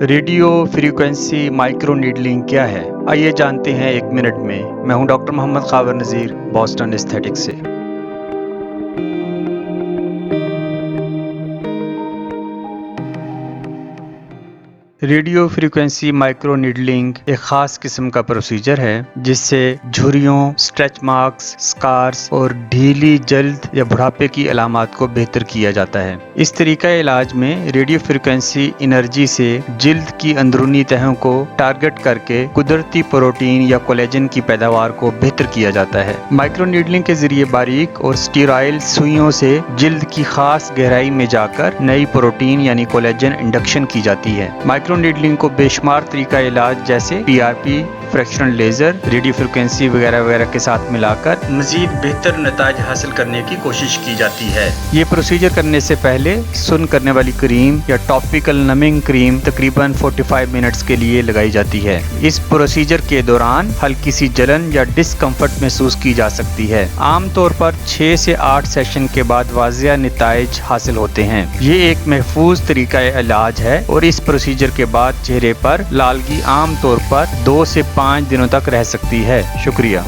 Radio frequency micro needling क्या है? आइए जानते हैं 1 मिनट में। मैं हूं डॉक्टर मोहम्मद खावर नज़ीर, बॉस्टन एस्थेटिक्स से। रेडियो फ्रीक्वेंसी माइक्रो नीडलिंग एक ख़ास किस्म का प्रोसीजर है जिससे झुर्रियों, स्ट्रेच मार्क्स, स्कार्स और ढीली जल्द या बुढ़ापे की अलामात को बेहतर किया जाता है। इस तरीका इलाज में रेडियो फ्रीक्वेंसी एनर्जी से जल्द की अंदरूनी तहों को टारगेट करके कुदरती प्रोटीन या कोलेजन की पैदावार को बेहतर किया जाता है। माइक्रो नीडलिंग के जरिए बारीक और स्टीराइल सुइयों से जल्द की खास गहराई में जाकर नई प्रोटीन यानी कोलेजन इंडक्शन की जाती है। माइक्रो नीडलिंग को बेशुमार तरीका इलाज जैसे PRP, fractional laser, radio frequency वगैरह वगैरह के साथ मिलाकर मजीद बेहतर नताज हासिल करने की कोशिश की जाती है। ये प्रोसीजर करने से पहले सुन्न करने वाली क्रीम या टॉपिकल नमिंग क्रीम तकरीबन 45 मिनट्स के लिए लगाई जाती है। इस प्रोसीजर के दौरान हल्की सी जलन या डिस्कम्फर्ट महसूस की जा सकती है। आमतौर पर 6 से 8 सेशन के बाद वाजिया नताइज हासिल होते हैं। ये एक महफूज तरीका इलाज है और इस प्रोसीजर के बाद चेहरे पर लालगी आम तौर पर 2 से 5 दिनों तक रह सकती है। शुक्रिया।